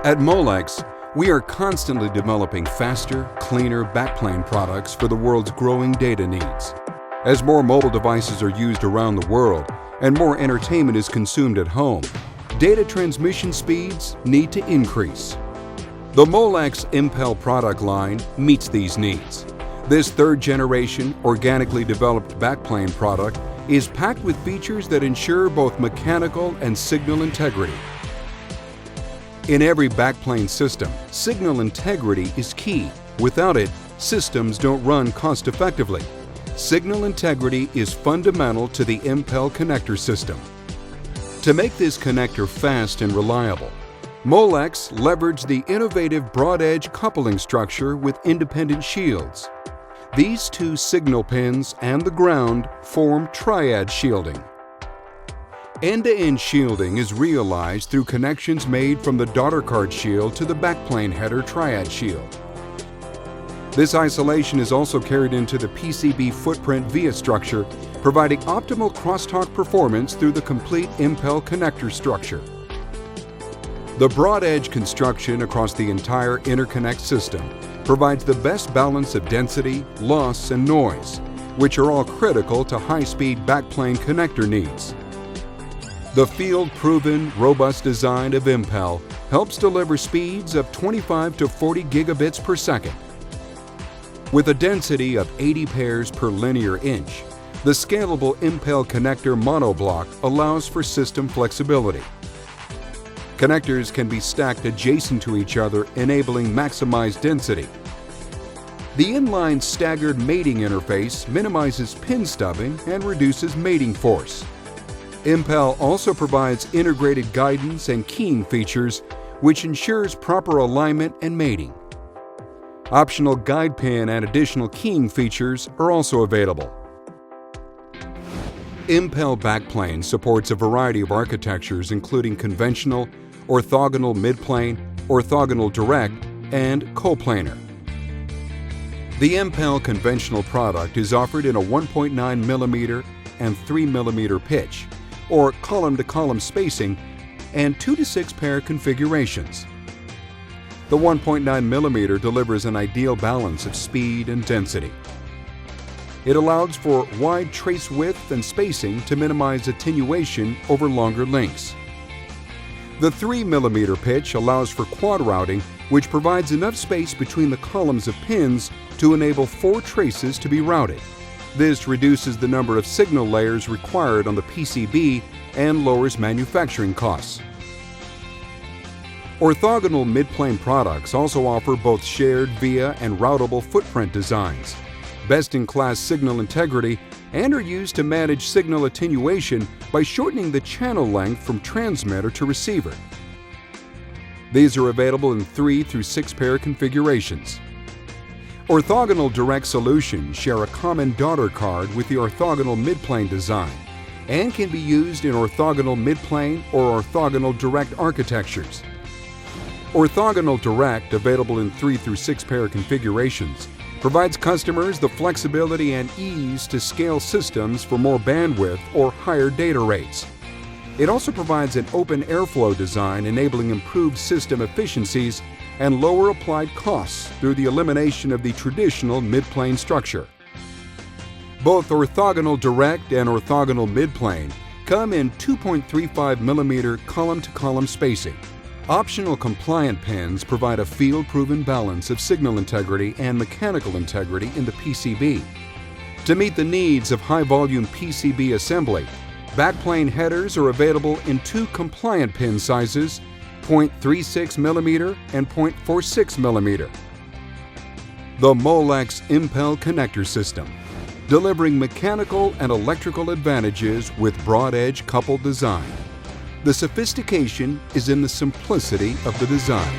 At Molex, we are constantly developing faster, cleaner backplane products for the world's growing data needs. As more mobile devices are used around the world and more entertainment is consumed at home, data transmission speeds need to increase. The Molex Impel product line meets these needs. This third-generation, organically developed backplane product is packed with features that ensure both mechanical and signal integrity. In every backplane system, signal integrity is key. Without it, systems don't run cost-effectively. Signal integrity is fundamental to the Impel connector system. To make this connector fast and reliable, Molex leveraged the innovative broad-edge coupling structure with independent shields. These two signal pins and the ground form triad shielding. End-to-end shielding is realized through connections made from the daughter card shield to the backplane header triad shield. This isolation is also carried into the PCB footprint via structure, providing optimal crosstalk performance through the complete Impel connector structure. The broad edge construction across the entire interconnect system provides the best balance of density, loss, and noise, which are all critical to high-speed backplane connector needs. The field-proven, robust design of Impel helps deliver speeds of 25 to 40 gigabits per second. With a density of 80 pairs per linear inch, the scalable Impel connector monoblock allows for system flexibility. Connectors can be stacked adjacent to each other, enabling maximized density. The inline staggered mating interface minimizes pin stubbing and reduces mating force. Impel also provides integrated guidance and keying features, which ensures proper alignment and mating. Optional guide pin and additional keying features are also available. Impel backplane supports a variety of architectures including conventional, orthogonal midplane, orthogonal direct, and coplanar. The Impel conventional product is offered in a 1.9 mm and 3 mm pitch, or column-to-column spacing, and 2 to 6 pair configurations. The 1.9 mm delivers an ideal balance of speed and density. It allows for wide trace width and spacing to minimize attenuation over longer lengths. The 3 mm pitch allows for quad routing, which provides enough space between the columns of pins to enable 4 traces to be routed. This reduces the number of signal layers required on the PCB and lowers manufacturing costs. Orthogonal midplane products also offer both shared via and routable footprint designs, best-in-class signal integrity, and are used to manage signal attenuation by shortening the channel length from transmitter to receiver. These are available in 3 through 6 pair configurations. Orthogonal direct solutions share a common daughter card with the orthogonal midplane design and can be used in orthogonal midplane or orthogonal direct architectures. Orthogonal direct, available in 3 through 6 pair configurations, provides customers the flexibility and ease to scale systems for more bandwidth or higher data rates. It also provides an open airflow design, enabling improved system efficiencies and lower applied costs through the elimination of the traditional midplane structure. Both orthogonal direct and orthogonal midplane come in 2.35 mm column-to-column spacing. Optional compliant pins provide a field-proven balance of signal integrity and mechanical integrity in the PCB. To meet the needs of high-volume PCB assembly, backplane headers are available in 2 compliant pin sizes, 0.36 mm and 0.46 mm. The Molex Impel connector system, delivering mechanical and electrical advantages with broad-edge coupled design. The sophistication is in the simplicity of the design.